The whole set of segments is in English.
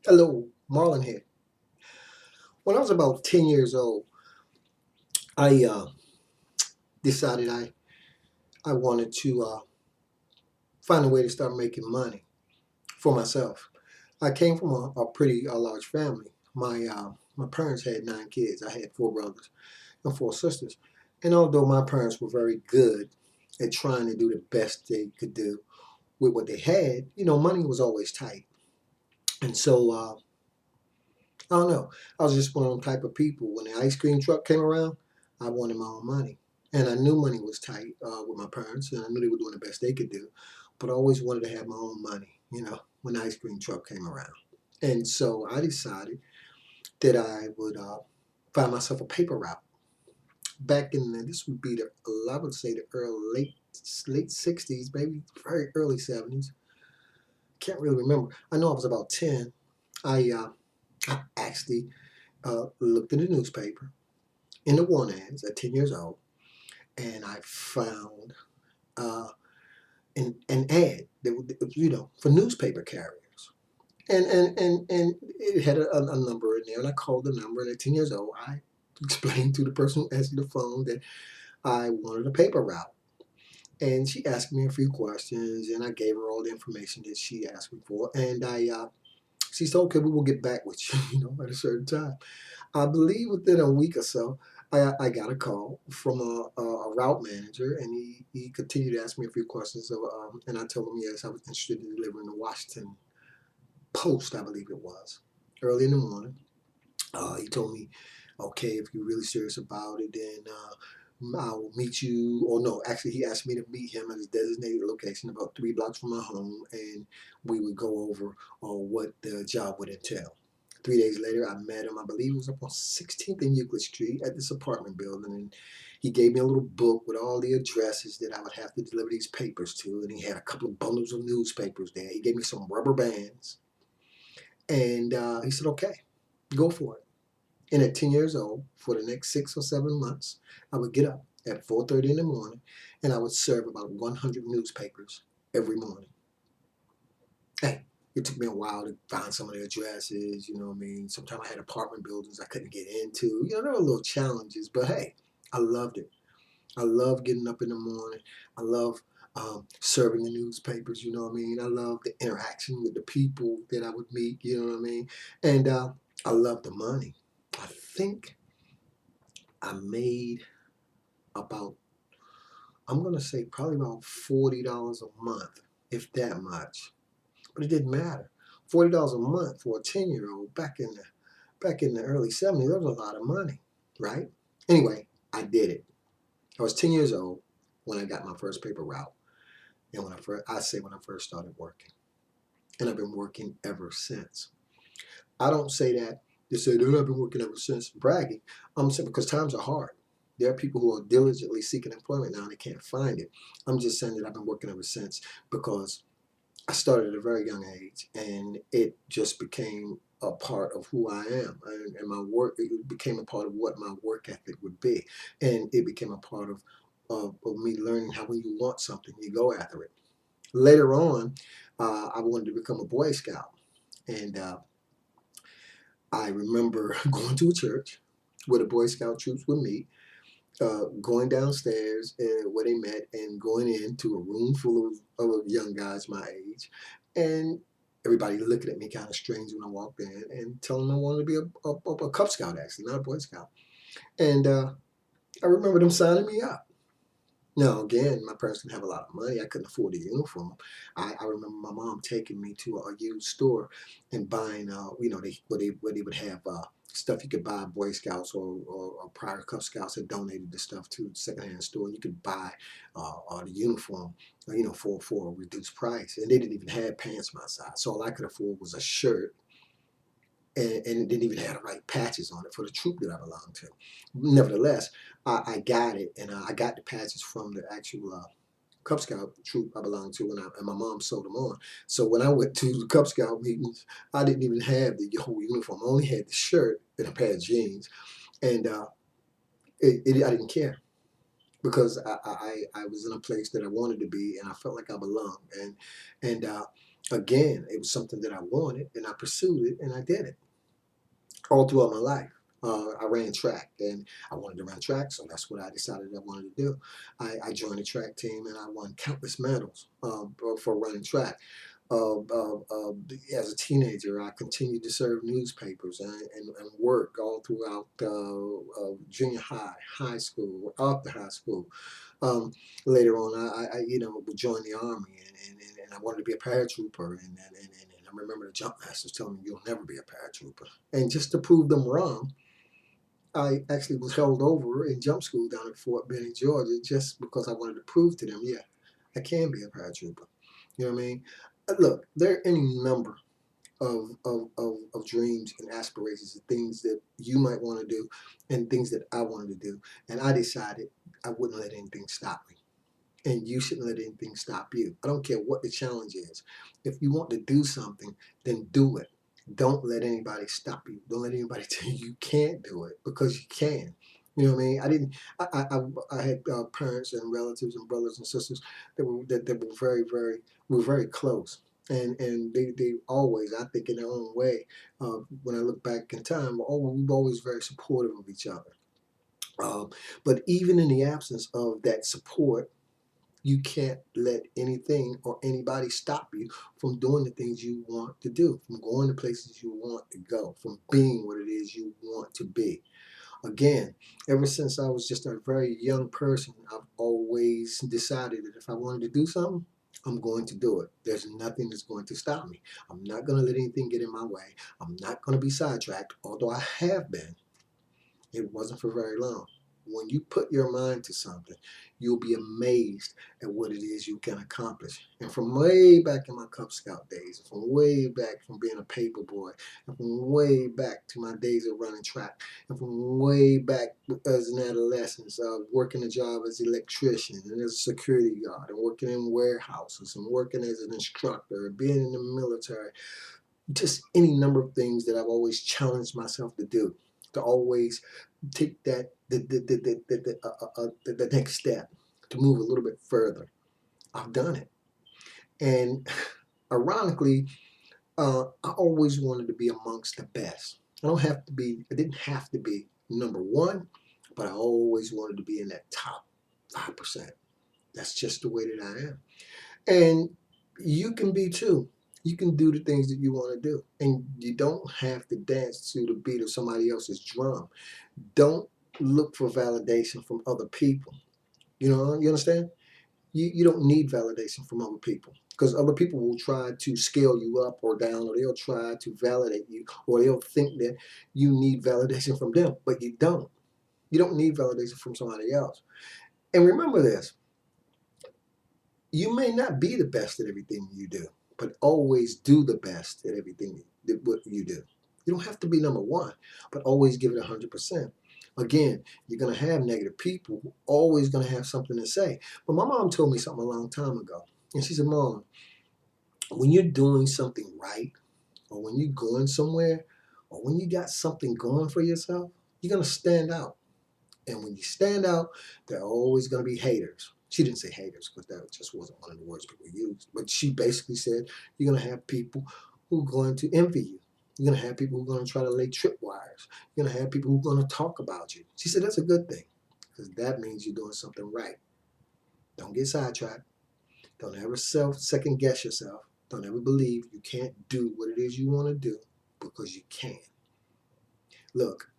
Hello, Marlon here. When I was about 10 years old, I decided I wanted to find a way to start making money for myself. I came from a pretty large family. My parents had 9 kids. I had 4 brothers and 4 sisters. And although my parents were very good at trying to do the best they could do with what they had, money was always tight. And so I don't know. I was just one of them type of people. When the ice cream truck came around, I wanted my own money. And I knew money was tight with my parents, and I knew they were doing the best they could do. But I always wanted to have my own money, when the ice cream truck came around. And so I decided that I would find myself a paper route. Back in this would be I would say the late 60s, maybe very early 70s. Can't really remember. I know I was about 10. I actually looked in the newspaper in the want ads at 10 years old, and I found uh, an ad that for newspaper carriers. And it had a number in there, and I called the number, and at 10 years old, I explained to the person who answered the phone that I wanted a paper route. And she asked me a few questions, and I gave her all the information that she asked me for. And she said, okay, we will get back with you, at a certain time. I believe within a week or so, I got a call from a route manager, and he continued to ask me a few questions. And I told him yes, I was interested in delivering the Washington Post, I believe it was, early in the morning. He told me, okay, if you're really serious about it, then I will meet you. Or no, actually, he asked me to meet him at his designated location about 3 blocks from my home, and we would go over what the job would entail. 3 days later, I met him. I believe it was up on 16th and Euclid Street at this apartment building, and he gave me a little book with all the addresses that I would have to deliver these papers to, and he had a couple of bundles of newspapers there. He gave me some rubber bands, and he said, "Okay, go for it." And at 10 years old, for the next 6 or 7 months, I would get up at 4:30 in the morning, and I would serve about 100 newspapers every morning. Hey, it took me a while to find some of the addresses, you know what I mean? Sometimes I had apartment buildings I couldn't get into. There were little challenges, but hey, I loved it. I love getting up in the morning. I love serving the newspapers, you know what I mean? I love the interaction with the people that I would meet, you know what I mean? And I love the money. I think I made about, I'm going to say probably about $40 a month, if that much. But it didn't matter. $40 a month for a 10-year-old back in the early 70s, that was a lot of money, right? Anyway, I did it. I was 10 years old when I got my first paper route. And when I first started working. And I've been working ever since. I don't say that to say that I've been working ever since bragging. I'm saying because times are hard. There are people who are diligently seeking employment now and they can't find it. I'm just saying that I've been working ever since because I started at a very young age, and it just became a part of who I am, and my work. It became a part of what my work ethic would be, and it became a part of me learning how when you want something, you go after it. Later on, I wanted to become a Boy Scout, and I remember going to a church where the Boy Scout troops would meet, going downstairs where they met and going into a room full of young guys my age, and everybody looking at me kind of strange when I walked in and telling them I wanted to be a Cub Scout, actually, not a Boy Scout. And I remember them signing me up. Now, again, my parents didn't have a lot of money. I couldn't afford a uniform. I remember my mom taking me to a used store and buying, where they would have stuff you could buy. Boy Scouts or prior Cub Scouts had donated the stuff to the secondhand store. You could buy the uniform, for a reduced price. And they didn't even have pants my size. So all I could afford was a shirt, and it didn't even have the right patches on it for the troop that I belonged to. Nevertheless, I got it, and I got the patches from the actual Cub Scout troop I belonged to, and my mom sewed them on. So when I went to the Cub Scout meetings, I didn't even have the whole uniform. I only had the shirt and a pair of jeans, and I didn't care because I was in a place that I wanted to be, and I felt like I belonged, and Again, it was something that I wanted, and I pursued it, and I did it all throughout my life. I ran track, and I wanted to run track, so that's what I decided I wanted to do. I joined the track team, and I won countless medals for running track. As a teenager, I continued to serve newspapers and work all throughout junior high, high school, after high school. Um, Later on, I would join the army, and I wanted to be a paratrooper. And I remember the jump masters telling me, "You'll never be a paratrooper." And just to prove them wrong, I actually was held over in jump school down at Fort Bennett, Georgia, just because I wanted to prove to them, yeah, I can be a paratrooper. You know what I mean? Look, there are any number of dreams and aspirations and things that you might want to do and things that I wanted to do. And I decided I wouldn't let anything stop me. And you shouldn't let anything stop you. I don't care what the challenge is. If you want to do something, then do it. Don't let anybody stop you. Don't let anybody tell you you can't do it, because you can. You know what I mean? I didn't. I had parents and relatives and brothers and sisters that were very close, and they always, I think, in their own way. When I look back in time, we were always very supportive of each other. Um, but even in the absence of that support, you can't let anything or anybody stop you from doing the things you want to do, from going to places you want to go, from being what it is you want to be. Again, ever since I was just a very young person, I've always decided that if I wanted to do something, I'm going to do it. There's nothing that's going to stop me. I'm not going to let anything get in my way. I'm not going to be sidetracked, although I have been. It wasn't for very long. When you put your mind to something, you'll be amazed at what it is you can accomplish. And from way back in my Cub Scout days, from way back from being a paper boy, and from way back to my days of running track, and from way back as an adolescent, working a job as an electrician and as a security guard, and working in warehouses, and working as an instructor, and being in the military, just any number of things that I've always challenged myself to do, to always take that the next step, to move a little bit further. I've done it, and ironically, I always wanted to be amongst the best. I don't have to be. I didn't have to be number one, but I always wanted to be in that top 5%. That's just the way that I am. And you can be too. You can do the things that you want to do. And you don't have to dance to the beat of somebody else's drum. Don't look for validation from other people. You understand? You don't need validation from other people, because other people will try to scale you up or down, or they'll try to validate you, or they'll think that you need validation from them, but you don't. You don't need validation from somebody else. And remember this: you may not be the best at everything you do, but always do the best at everything that what you do. You don't have to be number one, but always give it 100%. Again, you're going to have negative people who are always going to have something to say. But my mom told me something a long time ago. And she said, "Mom, when you're doing something right, or when you're going somewhere, or when you got something going for yourself, you're going to stand out. And when you stand out, there are always going to be haters." She didn't say haters, because that just wasn't one of the words people used. But she basically said you're going to have people who are going to envy you. You're going to have people who are going to try to lay tripwires. You're going to have people who are going to talk about you. She said that's a good thing, because that means you're doing something right. Don't get sidetracked. Don't ever second guess yourself. Don't ever believe you can't do what it is you want to do, because you can. Look,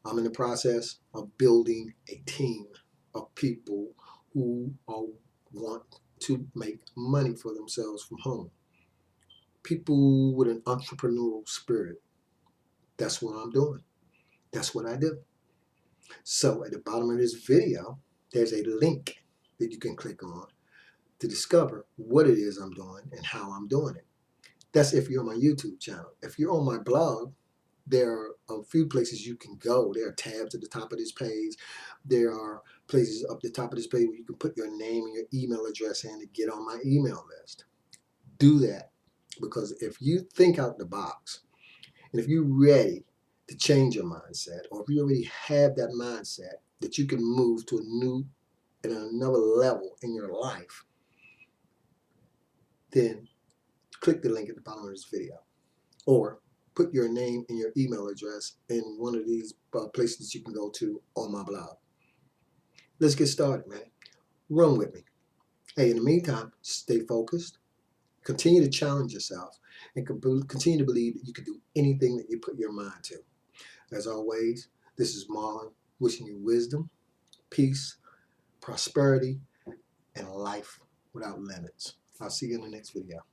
I'm in the process of building a team of people who want to make money for themselves from home. People with an entrepreneurial spirit. That's what I'm doing. That's what I do. So at the bottom of this video, there's a link that you can click on to discover what it is I'm doing and how I'm doing it. That's if you're on my YouTube channel. If you're on my blog, there are a few places you can go. There are tabs at the top of this page. There are places up the top of this page where you can put your name and your email address in to get on my email list. Do that, because if you think out the box, and if you're ready to change your mindset, or if you already have that mindset that you can move to a new and another level in your life, then click the link at the bottom of this video, or put your name and your email address in one of these places you can go to on my blog. Let's get started, man. Run with me. Hey, in the meantime, stay focused, continue to challenge yourself, and continue to believe that you can do anything that you put your mind to. As always, this is Marlon, wishing you wisdom, peace, prosperity, and life without limits. I'll see you in the next video.